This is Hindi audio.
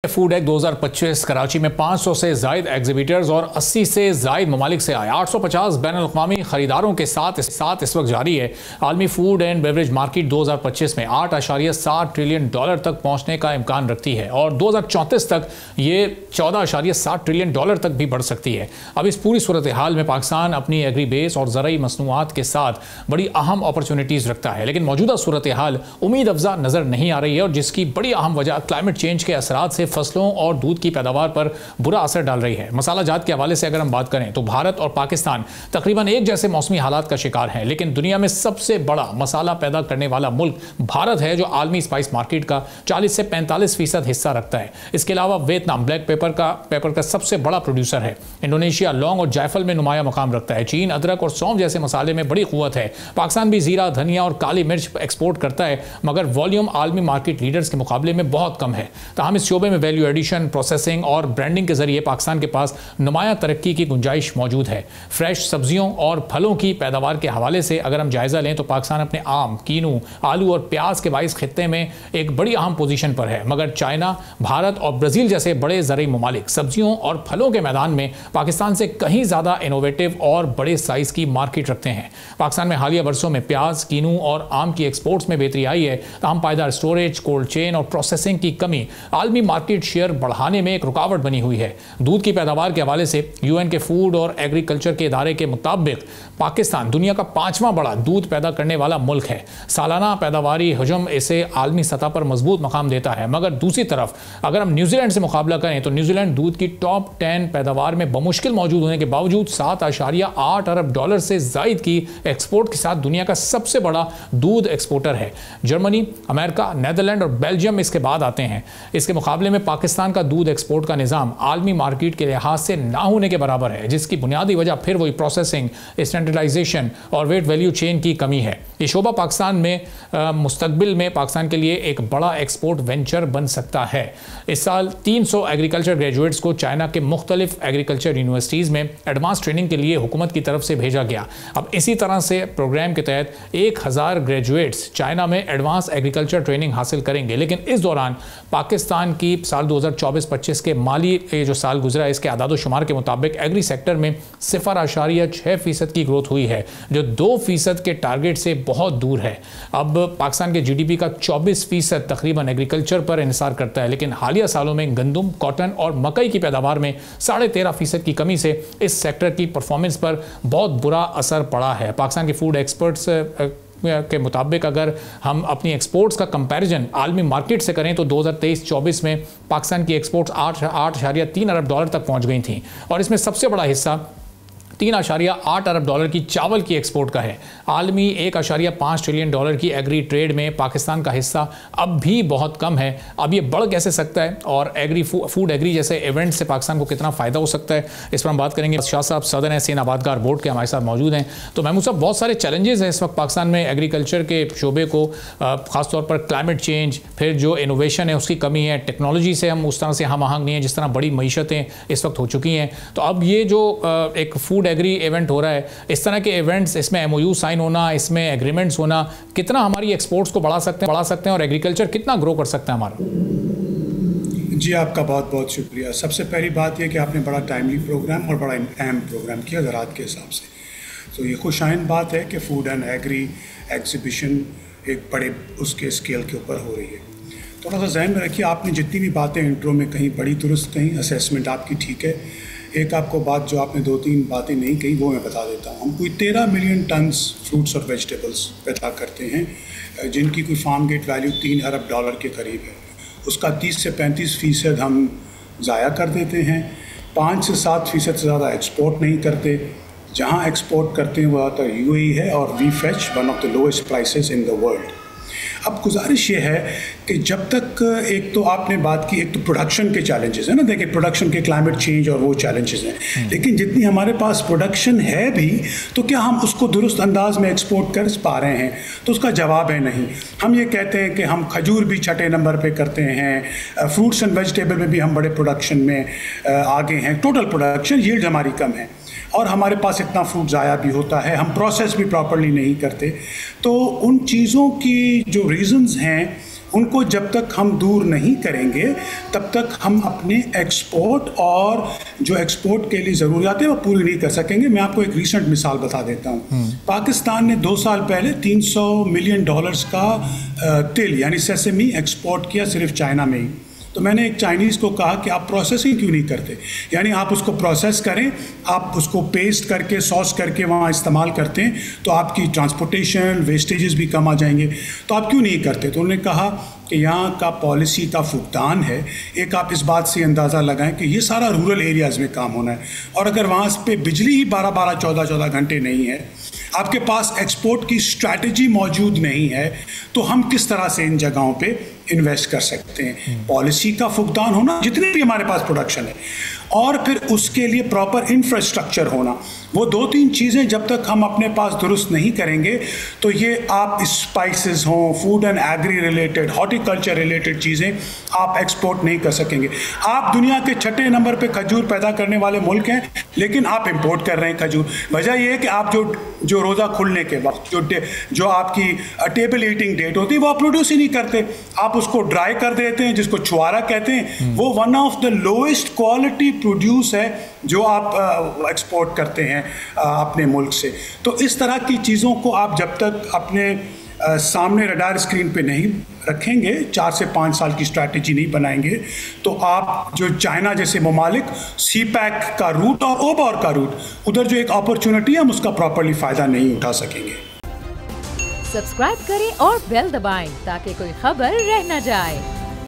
फूड एक्ट 2025 कराची में 500 से जायद एग्जीबिटर्स और 80 से जायद ममालिक से आए 850 बैनुल-अक़वामी खरीदारों के साथ इस वक्त जारी है। आलमी फूड एंड बेवरेज मार्केट 2025 में $8.7 ट्रिलियन तक पहुंचने का इम्कान रखती है और 2034 तक ये $14.7 ट्रिलियन तक भी बढ़ सकती है। अब इस पूरी सूरत हाल में पाकिस्तान अपनी एग्री बेस और ज़रूरी मसनूआत के साथ बड़ी अहम अपॉर्चुनिटीज़ रखता है, लेकिन मौजूदा सूरत हाल उम्मीद अफजा नज़र नहीं आ रही है और जिसकी बड़ी अहम वजह क्लाइमेट चेंज के असरात से फसलों और दूध की पैदावार पर बुरा असर डाल रही है। मसाला जात के हवाले से अगर हम बात करें तो भारत और पाकिस्तान तकरीबन एक जैसे मौसमी हालात का शिकार हैं, लेकिन दुनिया में सबसे बड़ा मसाला पैदा करने वाला मुल्क भारत है जो आलमी स्पाइस मार्केट का 40 से 45% हिस्सा रखता है। इसके अलावा वियतनाम ब्लैक पेपर का सबसे बड़ा प्रोड्यूसर है। इंडोनेशिया लौंग और जायफल में नुमाया मकाम रखता है। चीन अदरक और सौंफ जैसे मसाले में बड़ी कुव्वत है। पाकिस्तान भी जीरा, धनिया और काली मिर्च एक्सपोर्ट करता है, मगर वॉल्यूम आलमी मार्केट लीडर्स के मुकाबले में बहुत कम है। ताहम इस शोबे में वैल्यू एडिशन, प्रोसेसिंग और ब्रांडिंग के जरिए पाकिस्तान के पास नुमाया तरक्की की गुंजाइश मौजूद है। फ्रेश सब्जियों और फलों की पैदावार के हवाले से अगर हम जायजा लें तो पाकिस्तान अपने आम, कीनू, आलू और प्याज के बाईस खित्ते में एक बड़ी अहम पोजीशन पर है, मगर चाइना, भारत और ब्राज़ील जैसे बड़े ज़रूरी ममालिक सब्जियों और फलों के मैदान में पाकिस्तान से कहीं ज़्यादा इनोवेटिव और बड़े साइज़ की मार्केट रखते हैं। पाकिस्तान में हालिया वर्षों में प्याज, कीनू और आम की एक्सपोर्ट्स में बेहतरी आई है। ताहम पायदार स्टोरेज, कोल्ड चेन और प्रोसेसिंग की कमी आलमी मार्केट शेयर बढ़ाने में एक रुकावट बनी हुई है। दूध की पैदावार के हवाले से यूएन के फूड और एग्रीकल्चर के इदारे के मुताबिक पाकिस्तान दुनिया का 5वां बड़ा दूध पैदा करने वाला मुल्क है। सालाना पैदावारी हजम इसे आलमी सतह पर मजबूत मकाम देता है, मगर दूसरी तरफ अगर हम न्यूजीलैंड से मुकाबला करें तो न्यूजीलैंड दूध की टॉप 10 पैदावार में बमुश्किल मौजूद होने के बावजूद $7.8 अरब से जायद की एक्सपोर्ट के साथ दुनिया का सबसे बड़ा दूध एक्सपोर्टर है। जर्मनी, अमेरिका, नीदरलैंड और बेल्जियम इसके बाद आते हैं। इसके मुकाबले में पाकिस्तान का दूध एक्सपोर्ट का निज़ाम आलमी मार्केट के लिहाज से ना होने के बराबर है, जिसकी बुनियादी वजह फिर वही प्रोसेसिंग, स्टैंडर्डाइजेशन और वेट वैल्यू चेन की कमी है। ये शोबा पाकिस्तान में मुस्तकबिल में पाकिस्तान के लिए एक बड़ा एक्सपोर्ट वेंचर बन सकता है। इस साल 300 एग्रीकल्चर ग्रेजुएट्स को चाइना के मुख्तलिफ एग्रीकल्चर यूनिवर्सिटीज़ में एडवांस ट्रेनिंग के लिए हुकूमत की तरफ से भेजा गया। अब इसी तरह से प्रोग्राम के तहत 1000 ग्रेजुएट्स चाइना में एडवांस एग्रीकल्चर ट्रेनिंग हासिल करेंगे, लेकिन इस दौरान पाकिस्तान की साल 2024-25 के माली जो साल गुजरा है इसके आदाद शुमार के मुताबिक एग्री सेक्टर में 0.6% की ग्रोथ हुई है, जो 2% के टारगेट से बहुत दूर है। अब पाकिस्तान के जीडीपी का 24% तकरीबन एग्रीकल्चर पर इंहिसार करता है, लेकिन हालिया सालों में गंदम, कॉटन और मकई की पैदावार में 13.5% की कमी से इस सेक्टर की परफॉर्मेंस पर बहुत बुरा असर पड़ा है। पाकिस्तान के फूड एक्सपर्ट्स के मुताबिक अगर हम अपनी एक्सपोर्ट्स का कंपैरिजन आलमी मार्केट से करें तो 2023-24 में पाकिस्तान की एक्सपोर्ट्स $8.3 अरब तक पहुंच गई थी और इसमें सबसे बड़ा हिस्सा $3.8 अरब की चावल की एक्सपोर्ट का है। आलमी $1.5 ट्रिलियन की एग्री ट्रेड में पाकिस्तान का हिस्सा अब भी बहुत कम है। अब ये बढ़ कैसे सकता है और फूड एग्री जैसे इवेंट से पाकिस्तान को कितना फ़ायदा हो सकता है, इस पर हम बात करेंगे। शाह साहब सदर हैं सेन आबादगार बोर्ड के, हमारे साथ मौजूद हैं। तो महमूद साहब, बहुत सारे चैलेंजेस हैं इस वक्त पाकिस्तान में एग्रीकल्चर के शोबे को, ख़ासतौर पर क्लाइमेट चेंज, फिर जो इनोवेशन है उसकी कमी है, टेक्नोलॉजी से हम उस तरह से हम आहंग नहीं है जिस तरह बड़ी मईशतें इस वक्त हो चुकी हैं। तो अब ये जो एक फूड एग्री इवेंट हो रहा है, इस तरह के इवेंट्स, इसमें MOU साइन होना, इसमें एग्रीमेंट्स होना, कितना हमारी एक्सपोर्ट्स को बढ़ा सकते हैं और एग्रीकल्चर कितना ग्रो कर सकता है हमारा? जी, आपका बहुत बहुत शुक्रिया। सबसे पहली बात यह कि आपने बड़ा टाइमली प्रोग्राम और बड़ा अहम प्रोग्राम किया ज़राअत के हिसाब से। तो ये खुशाइन बात है कि फूड एंड एग्री एग्जीबिशन एक बड़े उसके स्केल के ऊपर हो रही है। थोड़ा सा जहन में रखिए, आपने जितनी भी बातें इंट्रो में कहीं बड़ी दुरुस्त कहीं, असेसमेंट आपकी ठीक है। एक आपको बात जो आपने 2-3 बातें नहीं कही वो मैं बता देता हूँ। हम कोई 13 मिलियन टन्स फ्रूट्स और वेजिटेबल्स पैदा करते हैं, जिनकी कोई फार्म गेट वैल्यू $3 अरब के करीब है। उसका 30 से 35% हम ज़ाया कर देते हैं। 5 से 7% से ज़्यादा एक्सपोर्ट नहीं करते। जहाँ एक्सपोर्ट करते हैं वह तो UAE है और we fetch one of the lowest prices in the world. अब गुजारिश ये है कि जब तक, एक तो आपने बात की, एक तो प्रोडक्शन के चैलेंजेस है ना, देखिए प्रोडक्शन के क्लाइमेट चेंज और वो चैलेंजेस हैं, लेकिन जितनी हमारे पास प्रोडक्शन है भी तो क्या हम उसको दुरुस्त अंदाज में एक्सपोर्ट कर पा रहे हैं? तो उसका जवाब है नहीं। हम ये कहते हैं कि हम खजूर भी छठे नंबर पे करते हैं, फ्रूट्स एंड वेजिटेबल में भी हम बड़े प्रोडक्शन में आगे हैं, टोटल प्रोडक्शन यील्ड हमारी कम है और हमारे पास इतना फ्रूट ज़ाया भी होता है, हम प्रोसेस भी प्रॉपर्ली नहीं करते। तो उन चीज़ों की जो रीज़न्स हैं उनको जब तक हम दूर नहीं करेंगे तब तक हम अपने एक्सपोर्ट और जो एक्सपोर्ट के लिए ज़रूरियात है वो पूरी नहीं कर सकेंगे। मैं आपको एक रीसेंट मिसाल बता देता हूँ। पाकिस्तान ने 2 साल पहले $300 मिलियन का तिल यानी सेसेमी एक्सपोर्ट किया सिर्फ चाइना में ही। तो मैंने एक चाइनीज़ को कहा कि आप प्रोसेसिंग क्यों नहीं करते, यानी आप उसको प्रोसेस करें, आप उसको पेस्ट करके सॉस करके वहाँ इस्तेमाल करते हैं तो आपकी ट्रांसपोर्टेशन वेस्टेजेस भी कम आ जाएंगे, तो आप क्यों नहीं करते। तो उन्होंने कहा कि यहाँ का पॉलिसी का फुकदान है। एक आप इस बात से अंदाज़ा लगाएं कि ये सारा रूरल एरियाज़ में काम होना है, और अगर वहाँ पे बिजली ही 12-12, 14-14 घंटे नहीं है, आपके पास एक्सपोर्ट की स्ट्रैटेजी मौजूद नहीं है, तो हम किस तरह से इन जगहों पे इन्वेस्ट कर सकते हैं। पॉलिसी का फुकदान होना, जितने भी हमारे पास प्रोडक्शन है, और फिर उसके लिए प्रॉपर इंफ्रास्ट्रक्चर होना, वो 2-3 चीज़ें जब तक हम अपने पास दुरुस्त नहीं करेंगे तो ये आप स्पाइसेस हों, food and agri related, horticulture related चीज़ें आप एक्सपोर्ट नहीं कर सकेंगे। आप दुनिया के 6 नंबर पे खजूर पैदा करने वाले मुल्क हैं, लेकिन आप इंपोर्ट कर रहे हैं खजूर। वजह यह है कि आप जो रोज़ा खुलने के वक्त जो आपकी टेबल ईटिंग डेट होती है वो आप प्रोड्यूस ही नहीं करते, आप उसको ड्राई कर देते हैं, जिसको छुआरा कहते हैं। वो one of the lowest quality produce है जो आप एक्सपोर्ट करते हैं अपने मुल्क से। तो इस तरह की चीज़ों को आप जब तक अपने सामने रडार स्क्रीन पे नहीं रखेंगे, 4 से 5 साल की स्ट्रैटेजी नहीं बनाएंगे, तो आप जो चाइना जैसे ममालिक सी पैक का रूट और ओबॉर का रूट, उधर जो एक अपॉर्चुनिटी है हम उसका प्रॉपर्ली फ़ायदा नहीं उठा सकेंगे। सब्सक्राइब करें और बेल दबाएं ताकि कोई खबर रह न जाए।